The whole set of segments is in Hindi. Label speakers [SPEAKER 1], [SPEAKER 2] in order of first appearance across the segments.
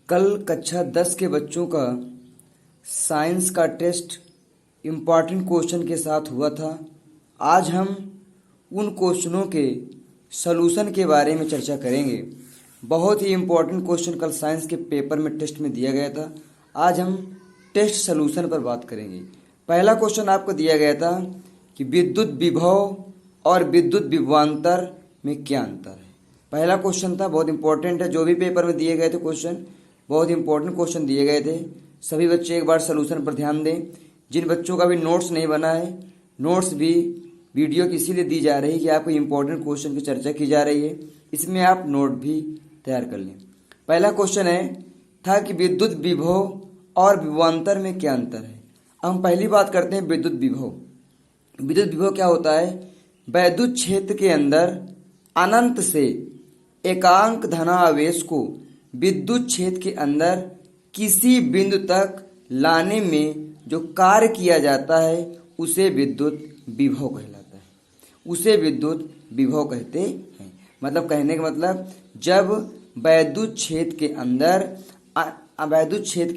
[SPEAKER 1] कल कक्षा 10 के बच्चों का साइंस का टेस्ट इम्पॉर्टेंट क्वेश्चन के साथ हुआ था। आज हम उन क्वेश्चनों के सलूशन के बारे में चर्चा करेंगे। बहुत ही इम्पॉर्टेंट क्वेश्चन कल साइंस के पेपर में टेस्ट में दिया गया था। आज हम टेस्ट सलूशन पर बात करेंगे। पहला क्वेश्चन आपको दिया गया था कि विद्युत विभव और विद्युत विभवांतर में क्या अंतर है। पहला क्वेश्चन था, बहुत इंपॉर्टेंट है। जो भी पेपर में दिए गए थे क्वेश्चन, बहुत इंपॉर्टेंट क्वेश्चन दिए गए थे। सभी बच्चे एक बार सलूशन पर ध्यान दें। जिन बच्चों का भी नोट्स नहीं बना है, नोट्स भी वीडियो की इसीलिए दी जा रही है कि आपको इंपॉर्टेंट क्वेश्चन की चर्चा की जा रही है, इसमें आप नोट भी तैयार कर लें। पहला क्वेश्चन था कि विद्युत विभव और विभवांतर में क्या अंतर है। अब हम पहली बात करते हैं विद्युत विभव। विद्युत विभव क्या होता है? वैद्युत क्षेत्र के अंदर अनंत से एकांक धनावेश को विद्युत क्षेत्र के अंदर किसी बिंदु तक लाने में जो कार्य किया जाता है उसे विद्युत विभव कहलाता है। उसे विद्युत विभव कहते हैं। मतलब कहने का मतलब, जब वैद्युत क्षेत्र के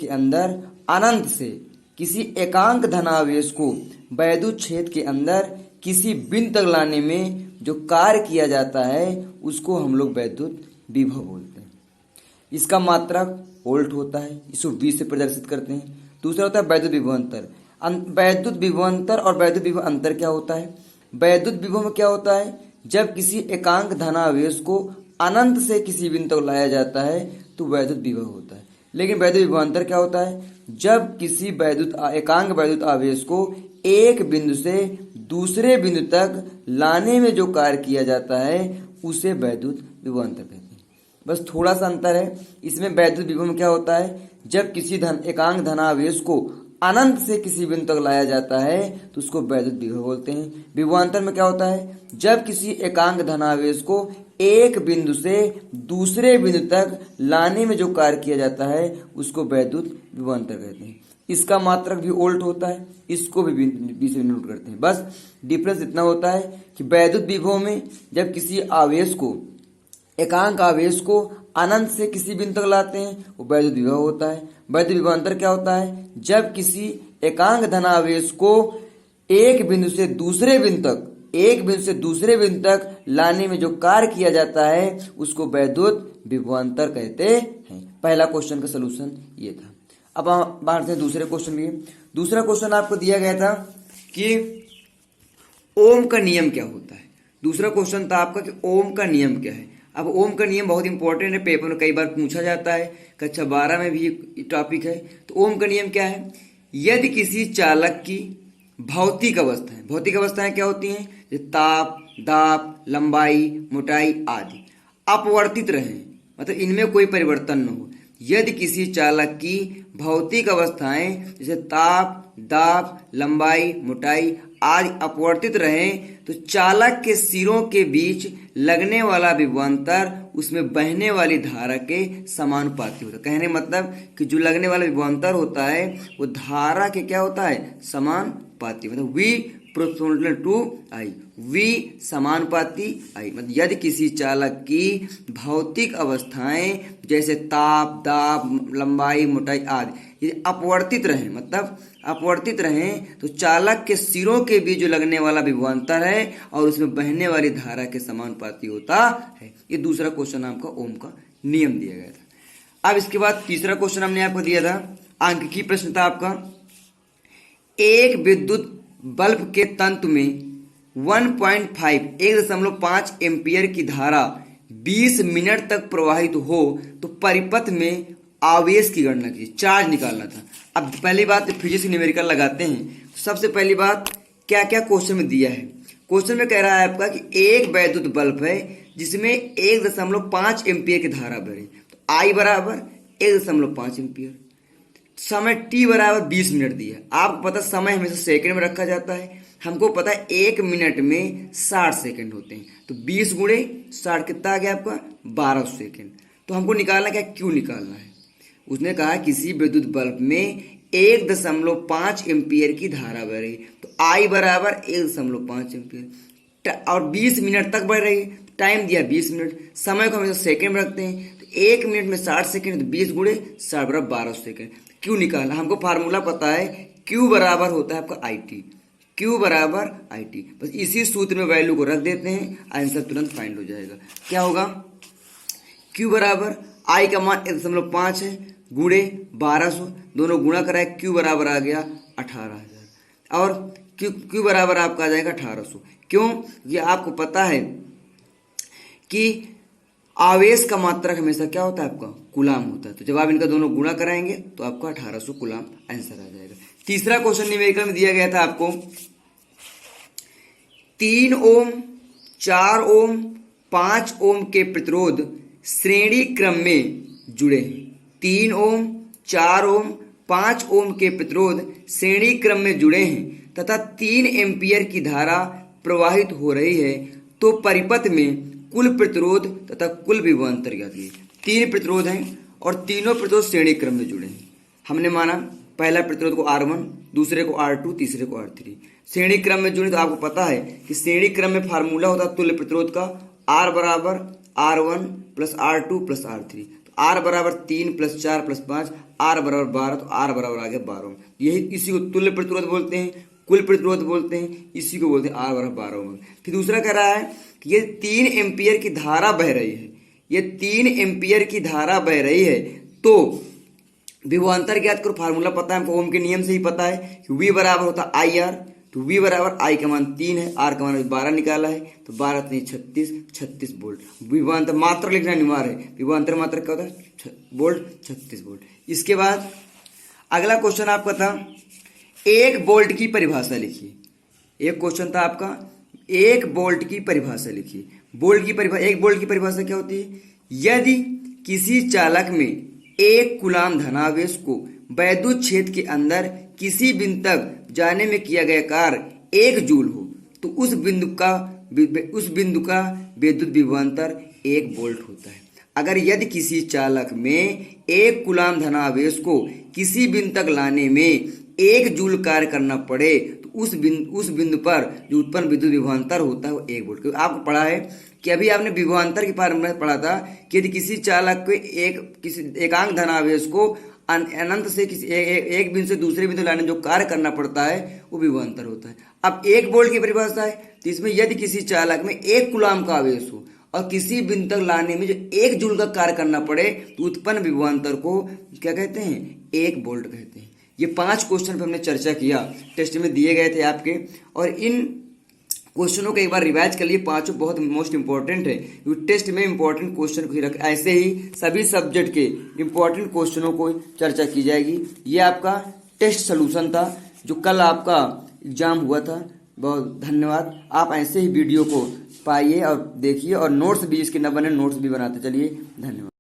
[SPEAKER 1] अंदर अनंत से किसी एकांक धनावेश को वैद्युत क्षेत्र के अंदर किसी बिंदु तक लाने में जो कार्य किया जाता है उसको हम लोग वैद्युत विभव बोलते हैं। इसका मात्रक वोल्ट होता है, इसको V से प्रदर्शित करते हैं। दूसरा होता है वैद्युत विभवांतर। वैद्युत विभवांतर और वैद्युत विभव अंतर क्या होता है? वैद्युत विभव में क्या होता है? जब किसी एकांक धनावेश को अनंत से किसी बिंदु तक लाया जाता है तो वैद्युत विभव होता है। लेकिन वैद्युत विभवांतर क्या होता है? जब किसी एकांक वैद्युत आवेश को एक बिंदु से दूसरे बिंदु तक लाने में जो कार्य किया जाता है उसे वैद्युत विभवांतर कहते हैं। बस थोड़ा सा अंतर है इसमें। वैद्युत विभव में क्या होता है? जब किसी एकांक धनावेश को अनंत से किसी बिंदु तक लाया जाता है तो उसको वैद्युत विभव बोलते हैं। विभवांतर में क्या होता है? जब किसी एकांक धनावेश को एक बिंदु से दूसरे बिंदु तक लाने में जो कार्य किया जाता है उसको वैद्युत विभवांतर कहते हैं। इसका मात्रक भी वोल्ट होता है, इसको भी बी से नोट करते हैं। बस डिफरेंस इतना होता है कि वैद्युत विभव में जब किसी आवेश को, एकांक आवेश को अनंत से किसी बिंदु तक लाते हैं वो वैद्युत विभव होता है। वैद्युत विभवांतर क्या होता है? जब किसी एकांक धनावेश को एक बिंदु से दूसरे बिंदु तक लाने में जो कार्य किया जाता है उसको वैद्युत विभवांतर कहते हैं। पहला क्वेश्चन का सलूशन ये था। अब हम बाहर से दूसरे क्वेश्चन लिए। दूसरा क्वेश्चन आपको दिया गया था कि ओम का नियम क्या होता है। दूसरा क्वेश्चन था आपका कि ओम का नियम क्या है। अब ओम का नियम बहुत इंपॉर्टेंट है, पेपर में कई बार पूछा जाता है, कक्षा 12 में भी टॉपिक है। तो ओम का नियम क्या है? यदि किसी चालक की भौतिक अवस्थाएं क्या होती हैं? जैसे ताप, दाब, लंबाई, मोटाई आदि अपवर्तित रहें, मतलब इनमें कोई परिवर्तन न हो। यदि किसी चालक की भौतिक अवस्थाएं जैसे ताप, दाब, लंबाई, मोटाई आदि अपवर्तित रहें तो चालक के सिरों के बीच लगने वाला विभवांतर उसमें बहने वाली धारा के समानुपाती होता है। कहने मतलब कि जो लगने वाला विभवांतर होता है वो धारा के क्या होता है? समानुपाती, मतलब V proportional to I, V समानुपाती I। मतलब यदि किसी चालक की भौतिक अवस्थाएं जैसे ताप, दाब, लंबाई, मोटाई आदि यदि अपवर्तित रहें, मतलब अपवर्तित रहें तो चालक के सिरों के बीच जो लगने वाला विभवांतर है और उसमें बहने वाली धारा के समानुपाती होता है। ये दूसरा क्वेश्चन आपका ओम का नियम दिया गया था। अब इसके बाद तीसरा क्वेश्चन हमने आपको दिया था, अंक की प्रश्न था आपका। एक विद्युत बल्ब के तंतु में 1.5 एम्पियर की धारा 20 मिनट तक प्रवाहित हो तो परिपथ में आवेश की गणना कीजिए। चार्ज निकालना था। अब पहली बात फिजिक्स न्यूमेरिकल लगाते हैं। सबसे पहली बात, क्या क्या क्वेश्चन में दिया है? क्वेश्चन में कह रहा है आपका कि एक वैद्युत बल्ब है जिसमें 1.5 एम्पियर की धारा बहे, तो I बराबर 1.5 एम्पियर, समय T बराबर 20 मिनट दिया है। आपको पता समय हमेशा सेकंड में रखा जाता है। हमको पता है 1 मिनट में 60 सेकंड होते हैं, तो 20 गुणे 60 कितना आ गया आपका? 1200 सेकंड। तो हमको निकालना क्या, क्यों निकालना है? उसने कहा किसी विद्युत बल्ब में 1.5 एम्पियर की धारा बह रही, तो I बराबर 1.5 एम्पियर और 20 मिनट तक बढ़ रही है। टाइम दिया 20 मिनट, समय को हमेशा सेकंड में रखते हैं, तो 1 मिनट में 60 सेकंड, तो 20 गुणे 60 बराबर 1200 सेकंड। क्यू निकालना, हमको फार्मूला पता है, क्यू बराबर होता है आपका IT, क्यू बराबर IT। बस इसी सूत्र में वैल्यू को रख देते हैं, आंसर तुरंत फाइंड हो जाएगा। क्या होगा, क्यू बराबर आई का मान 1.5 है गुणे 1200, दोनों गुणा कराए, क्यू बराबर आ गया 18,000 और क्यू बराबर आपका आ जाएगा 1800। क्यों, ये आपको पता है कि आवेश का मात्रक हमेशा क्या होता है आपका, कूलाम होता है। तो जब आप इनका दोनों गुणा कराएंगे तो आपका 1800 कूलाम आंसर आ जाएगा। तीसरा क्वेश्चन न्यूमेरिकल में दिया गया था आपको, 3 ओम, 4 ओम, 5 ओम के प्रतिरोध श्रेणी क्रम में जुड़े हैं। 3 ओम, 4 ओम, 5 ओम के प्रतिरोध श्रेणी क्रम में जुड़े हैं तथा 3 एम्पियर की धारा प्रवाहित हो रही है, तो परिपथ में कुल प्रतिरोध तथा कुल विभवांतर ज्ञात कीजिए। 3 प्रतिरोध हैं और तीनों प्रतिरोध श्रेणी क्रम में जुड़े हैं। हमने माना पहला प्रतिरोध को R1, दूसरे को R2, तीसरे को R3। श्रेणी क्रम में जुड़े, तो आपको पता है कि श्रेणी क्रम में फार्मूला होता है तुल्य प्रतिरोध का, R बराबर R1 plus R2 plus R3। तो R बराबर 3 प्लस 4 प्लस 5, R बराबर 12, तो R बराबर आ गया 12। यही इसी को तुल्य प्रतिरोध बोलते हैं, कुल प्रतिरोध बोलते हैं, इसी को बोलते हैं R बराबर 12। फिर दूसरा कह रहा है कि ये 3 एम्पियर की धारा बह रही है, ये 3 एम्पियर की धारा बह रही है, तो विभवांतर ज्ञात करो। फार्मूला पता है हमको, ओम के नियम से ही पता है कि V बराबर होता है IR। तो V बराबर I का मान 3 है, R का मान 12 निकाला है, तो 12 3 36 वोल्ट। विभवांतर मात्र लिखना अनिवार्य है, विभवांतर मात्र क्या होता है वोल्ट, 36 वोल्ट। इसके बाद अगला क्वेश्चन आपका था 1 वोल्ट की परिभाषा लिखिए। एक क्वेश्चन था आपका 1 वोल्ट की परिभाषा लिखिए। वोल्ट की परिभाषा, 1 वोल्ट की परिभाषा क्या होती है, यदि किसी चालक में 1 कूलाम धनावेश को वैद्युत क्षेत्र के अंदर किसी बिंदु तक जाने में किया गया कार्य 1 जूल हो, तो उस बिंदु का विद्युत विभवांतर 1 वोल्ट होता है। अगर यदि किसी चालक में 1 कूलाम धनावेश को किसी बिंदु तक लाने में 1 जूल कार्य करना पड़े, तो उस बिंदु पर जो उत्पन्न विद्युत विभवांतर होता है वो 1 वोल्ट। क्योंकि आपको पढ़ा है कि अभी आपने विभवांतर के बारे में पढ़ा था कि यदि किसी चालक को किसी एकांक धनावेश को अनंत से किसी एक बिंदु से दूसरे बिंदु लाने जो कार्य करना पड़ता है वो विभवांतर होता है। अब 1 वोल्ट की परिभाषा है, तो इसमें यदि किसी चालक में 1 कूलाम का आवेश हो और किसी बिंदु तक लाने में जो 1 जूल का कार्य करना पड़े, तो उत्पन्न विभवांतर को क्या कहते हैं, 1 वोल्ट कहते हैं। ये 5 क्वेश्चन पर हमने चर्चा किया, टेस्ट में दिए गए थे आपके, और इन क्वेश्चनों को एक बार रिवाइज कर लिए। 5 बहुत मोस्ट इंपॉर्टेंट है, क्योंकि टेस्ट में इंपॉर्टेंट क्वेश्चन को ही रख, ऐसे ही सभी सब्जेक्ट के इंपॉर्टेंट क्वेश्चनों को चर्चा की जाएगी। ये आपका टेस्ट सोल्यूशन था जो कल आपका एग्जाम हुआ था। बहुत धन्यवाद। आप ऐसे ही वीडियो को पाइए और देखिए, और नोट्स भी इसके न बने, नोट्स भी बनाते चलिए। धन्यवाद।